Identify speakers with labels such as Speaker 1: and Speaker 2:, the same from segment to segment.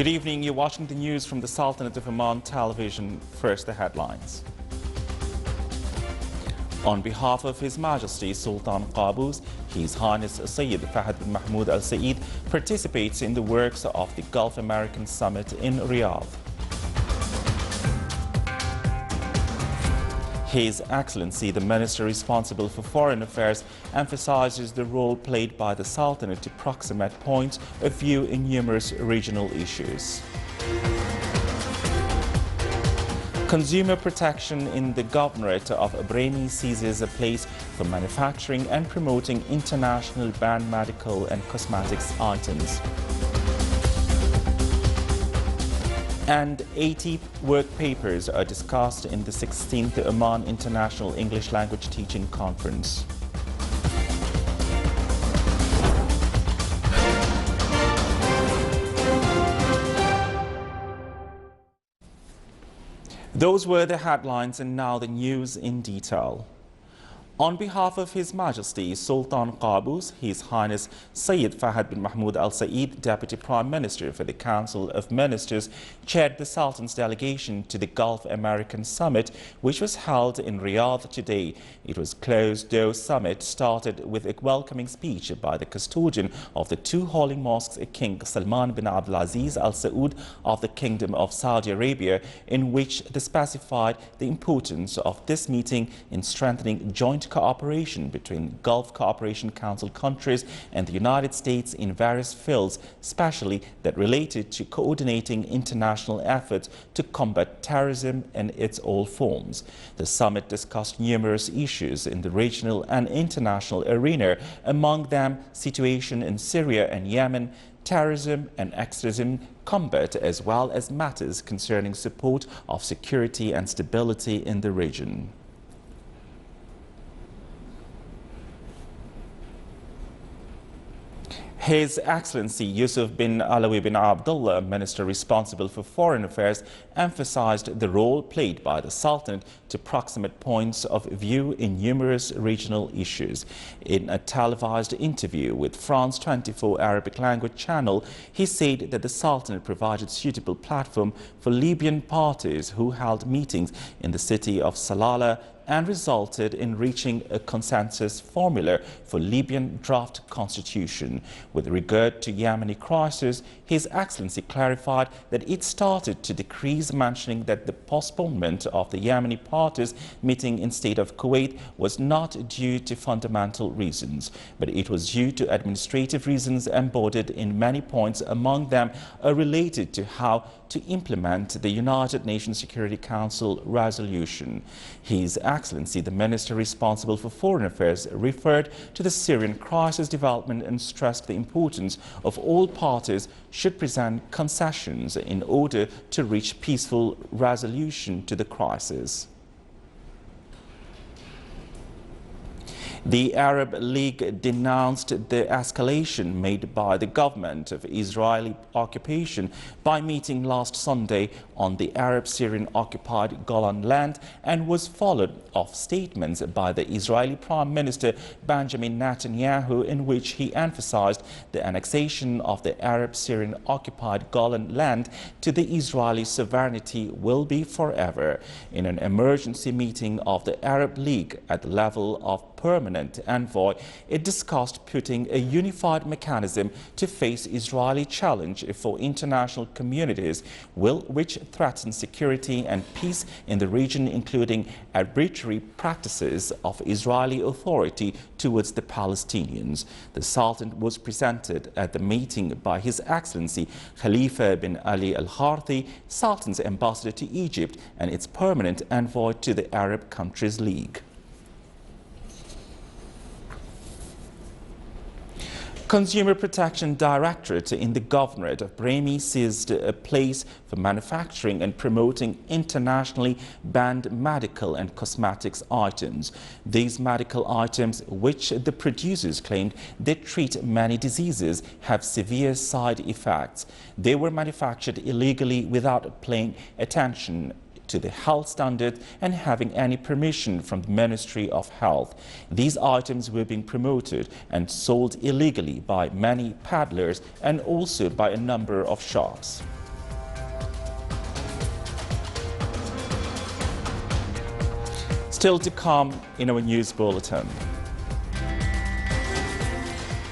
Speaker 1: Good evening. You're watching the news from the Sultanate of Oman television. First, the headlines. On behalf of His Majesty Sultan Qaboos, His Highness Sayyid Fahd bin Mahmoud Al Saeed participates in the works of the Gulf American Summit in Riyadh. His Excellency, the Minister responsible for Foreign Affairs, emphasizes the role played by the Sultanate to proximate points of view in numerous regional issues. Consumer protection in the Governorate of Brahmi seizes a place for manufacturing and promoting international banned medical and cosmetics items. And 80 work papers are discussed in the 16th Oman International English Language Teaching Conference. Those were the headlines, and now the news in detail. On behalf of His Majesty Sultan Qaboos, His Highness Sayyid Fahd bin Mahmoud Al Saeed, Deputy Prime Minister for the Council of Ministers, chaired the Sultan's delegation to the Gulf American Summit, which was held in Riyadh today. It was closed-door summit started with a welcoming speech by the custodian of the two holy mosques, King Salman bin Abdulaziz Al Saud of the Kingdom of Saudi Arabia, in which they specified the importance of this meeting in strengthening joint cooperation between Gulf Cooperation Council countries and the United States in various fields, especially that related to coordinating international efforts to combat terrorism in its all forms. The summit discussed numerous issues in the regional and international arena, among them situation in Syria and Yemen, terrorism and extremism combat, as well as matters concerning support of security and stability in the region. His Excellency Yusuf bin Alawi bin Abdullah, Minister responsible for Foreign Affairs, emphasized the role played by the Sultanate to proximate points of view in numerous regional issues. In a televised interview with France 24 Arabic language channel, he said that the Sultanate provided suitable platform for Libyan parties who held meetings in the city of Salalah and resulted in reaching a consensus formula for Libyan draft constitution. With regard to Yemeni crisis, His Excellency clarified that it started to decrease, mentioning that the postponement of the Yemeni parties meeting in state of Kuwait was not due to fundamental reasons, but it was due to administrative reasons embodied in many points. Among them are related to how to implement the United Nations Security Council resolution. His Excellency, the Minister responsible for Foreign Affairs, referred to the Syrian crisis development and stressed the importance of all parties should present concessions in order to reach peaceful resolution to the crisis. The Arab League denounced the escalation made by the government of Israeli occupation by meeting last Sunday on the Arab-Syrian occupied Golan land, and was followed of statements by the Israeli Prime Minister Benjamin Netanyahu, in which he emphasized the annexation of the Arab-Syrian occupied Golan land to the Israeli sovereignty will be forever. In an emergency meeting of the Arab League at the level of permanent envoy, it discussed putting a unified mechanism to face Israeli challenge for international communities which threaten security and peace in the region, including arbitrary practices of Israeli authority towards the Palestinians. The Sultan was presented at the meeting by His Excellency Khalifa bin Ali Al Harthi, Sultan's ambassador to Egypt and its permanent envoy to the Arab Countries League. Consumer Protection Directorate in the Governorate of Brahmi seized a place for manufacturing and promoting internationally banned medical and cosmetics items. These medical items, which the producers claimed they treat many diseases, have severe side effects. They were manufactured illegally without paying attention to the health standard and having any permission from the Ministry of Health. These items were being promoted and sold illegally by many peddlers and also by a number of shops. Still to come in our news bulletin.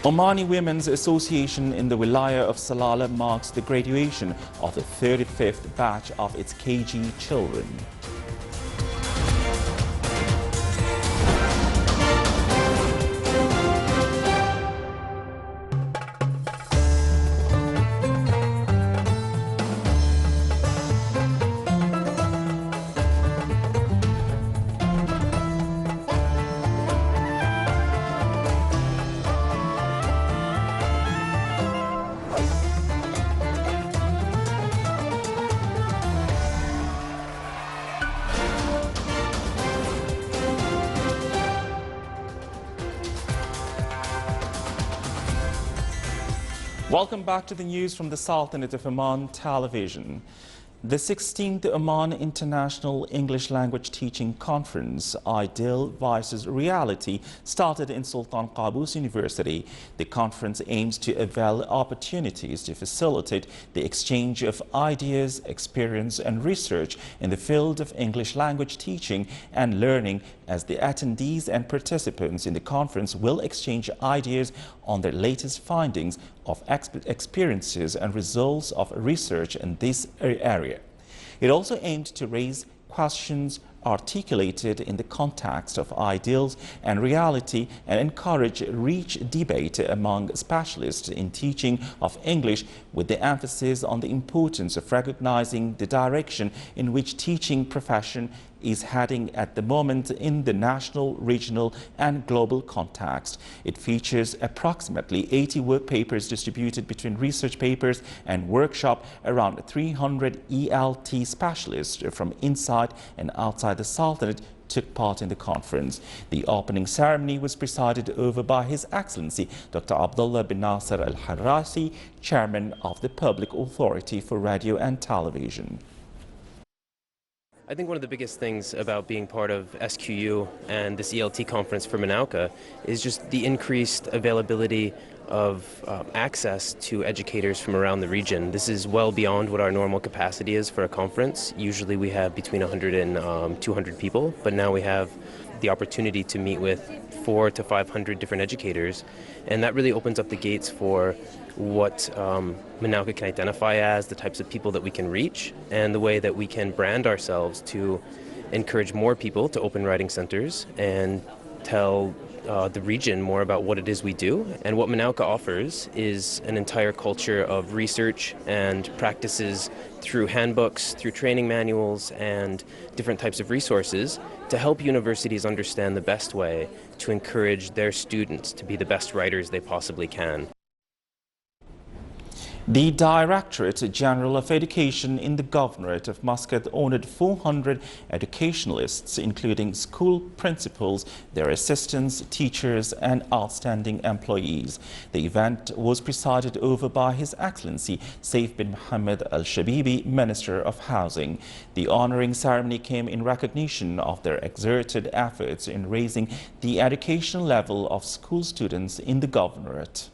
Speaker 1: Omani Women's Association in the Wilaya of Salalah marks the graduation of the 35th batch of its KG children. Welcome back to the news from the Sultanate of Oman Television. The 16th Oman International English Language Teaching Conference, Ideal versus Reality, started in Sultan Qaboos University. The conference aims to avail opportunities to facilitate the exchange of ideas, experience and research in the field of English language teaching and learning, as the attendees and participants in the conference will exchange ideas on their latest findings of experiences and results of research in this area. It also aimed to raise questions articulated in the context of ideals and reality and encourage rich debate among specialists in teaching of English, with the emphasis on the importance of recognizing the direction in which teaching profession is heading at the moment in the national, regional and global context. It features approximately 80 work papers distributed between research papers and workshop. Around 300 ELT specialists from inside and outside the Sultanate took part in the conference. The opening ceremony was presided over by His Excellency Dr. Abdullah bin Nasser Al-Harrasi, Chairman of the Public Authority for Radio and Television.
Speaker 2: I think one of the biggest things about being part of SQU and this ELT conference for Manauca is just the increased availability of access to educators from around the region. This is well beyond what our normal capacity is for a conference. Usually we have between 100 and 200 people, but now we have the opportunity to meet with 400 to 500 different educators, and that really opens up the gates for what Manauca can identify as, the types of people that we can reach, and the way that we can brand ourselves to encourage more people to open writing centers and tell the region more about what it is we do. And what Manauca offers is an entire culture of research and practices through handbooks, through training manuals and different types of resources to help universities understand the best way to encourage their students to be the best writers they possibly can.
Speaker 1: The Directorate General of Education in the Governorate of Muscat honored 400 educationalists, including school principals, their assistants, teachers and outstanding employees. The event was presided over by His Excellency Saif bin Mohammed Al-Shabibi, Minister of Housing. The honoring ceremony came in recognition of their exerted efforts in raising the educational level of school students in the Governorate.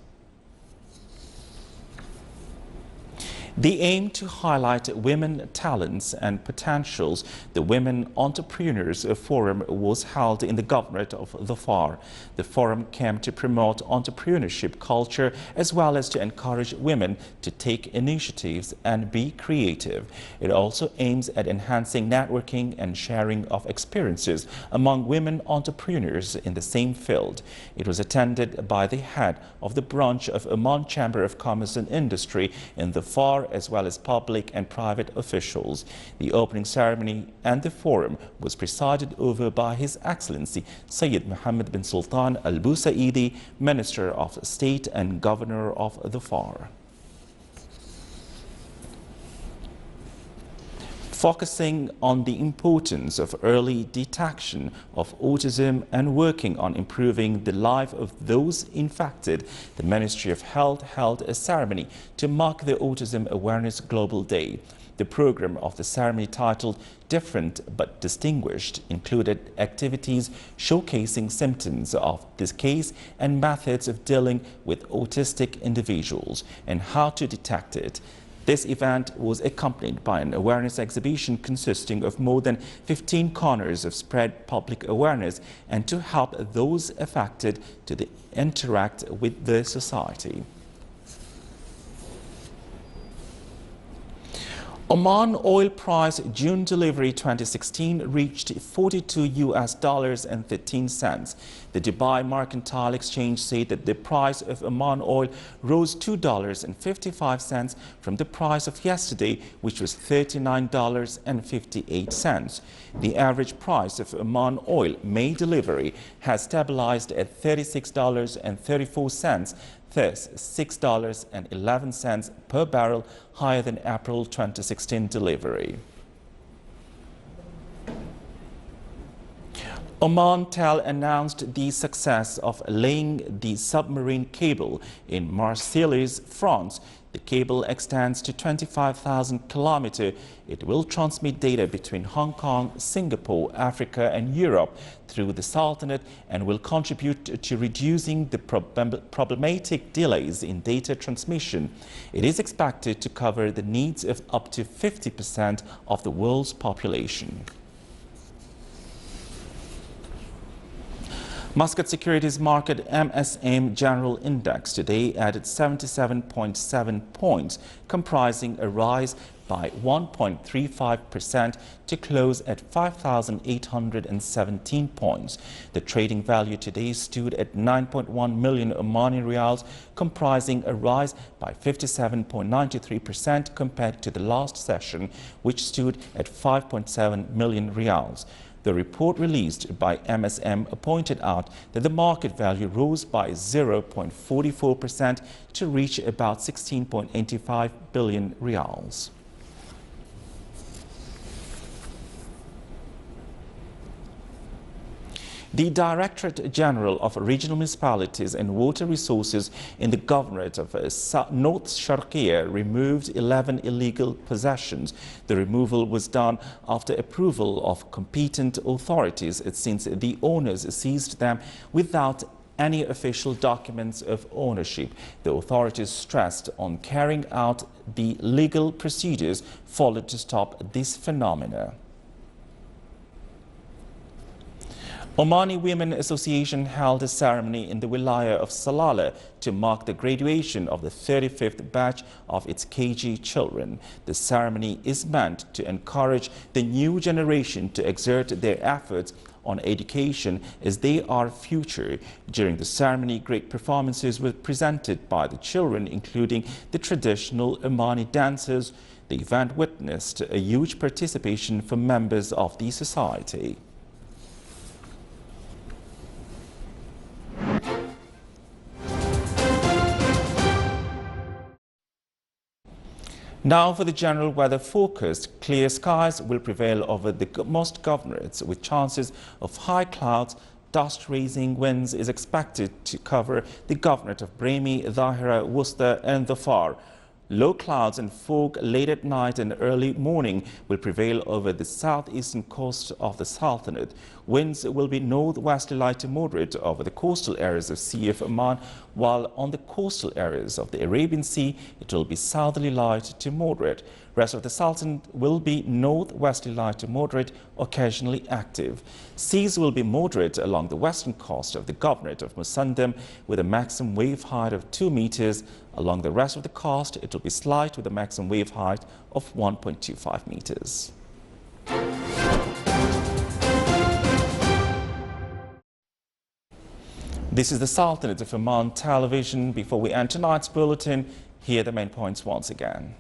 Speaker 1: The aim to highlight women talents and potentials, the Women Entrepreneurs Forum was held in the Governorate of Dhofar. The forum came to promote entrepreneurship culture as well as to encourage women to take initiatives and be creative. It also aims at enhancing networking and sharing of experiences among women entrepreneurs in the same field. It was attended by the head of the branch of Oman Chamber of Commerce and Industry in Dhofar, as well as public and private officials. The opening ceremony and the forum was presided over by His Excellency Sayyid Mohammed bin Sultan Al Busaidi, Minister of State and Governor of Dhofar. Focusing on the importance of early detection of autism and working on improving the life of those infected, the Ministry of Health held a ceremony to mark the Autism Awareness Global Day. The program of the ceremony, titled Different but Distinguished, included activities showcasing symptoms of this case and methods of dealing with autistic individuals and how to detect it. This event was accompanied by an awareness exhibition consisting of more than 15 corners of spread public awareness and to help those affected to interact with the society. Oman oil price June delivery 2016 reached $42.13. The Dubai Mercantile Exchange said that the price of Oman oil rose $2.55 from the price of yesterday, which was $39.58. The average price of Oman oil May delivery has stabilized at $36.34. Thus, $6.11 per barrel higher than April 2016 delivery. Omantel announced the success of laying the submarine cable in Marseilles, France. The cable extends to 25,000 kilometers. It will transmit data between Hong Kong, Singapore, Africa and Europe through the Sultanate and will contribute to reducing the problematic delays in data transmission. It is expected to cover the needs of up to 50% of the world's population. Muscat Securities Market MSM General Index today added 77.7 points, comprising a rise by 1.35% to close at 5,817 points. The trading value today stood at 9.1 million Omani Riyals, comprising a rise by 57.93% compared to the last session, which stood at 5.7 million Riyals. The report released by MSM pointed out that the market value rose by 0.44% to reach about 16.85 billion Riyals. The Directorate General of Regional Municipalities and Water Resources in the Governorate of North Sharqiya removed 11 illegal possessions. The removal was done after approval of competent authorities since the owners seized them without any official documents of ownership. The authorities stressed on carrying out the legal procedures followed to stop this phenomena. Omani Women Association held a ceremony in the wilaya of Salalah to mark the graduation of the 35th batch of its KG children. The ceremony is meant to encourage the new generation to exert their efforts on education as they are future. During the ceremony, great performances were presented by the children, including the traditional Omani dances. The event witnessed a huge participation from members of the society. Now for the general weather forecast. Clear skies will prevail over most governorates with chances of high clouds. Dust-raising winds is expected to cover the governorate of Brahmi, Dhahira, Worcester and Dhofar. Low clouds and fog late at night and early morning will prevail over the southeastern coast of the Sultanate. Winds will be northwesterly light to moderate over the coastal areas of Sea of Oman, while on the coastal areas of the Arabian Sea, it will be southerly light to moderate. Rest of the Sultanate will be northwesterly light to moderate, occasionally active. Seas will be moderate along the western coast of the governorate of Musandam with a maximum wave height of 2 meters. Along the rest of the coast, it will be slight with a maximum wave height of 1.25 meters. This is the Sultanate of Oman television. Before we end tonight's bulletin, here are the main points once again.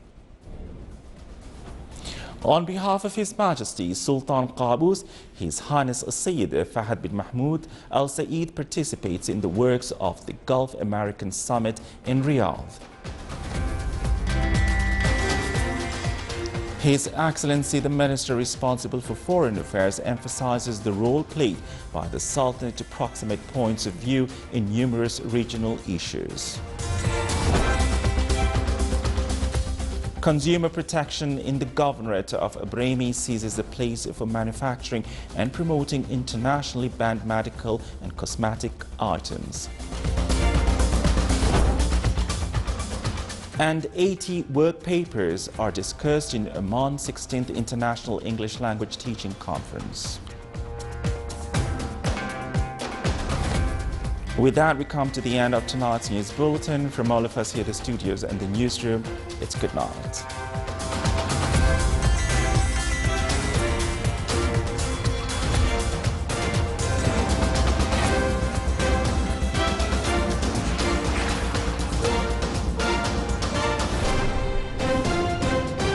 Speaker 1: On behalf of His Majesty Sultan Qaboos, His Highness Sayyid Fahad bin Mahmoud Al Saeed participates in the works of the Gulf American Summit in Riyadh. His Excellency the Minister responsible for Foreign Affairs emphasizes the role played by the Sultanate to proximate points of view in numerous regional issues. Consumer protection in the Governorate of Brahmi seizes the place for manufacturing and promoting internationally banned medical and cosmetic items. And 80 work papers are discussed in Oman's 16th International English Language Teaching Conference. With that, we come to the end of tonight's news bulletin. From all of us here at the studios and the newsroom, it's good night.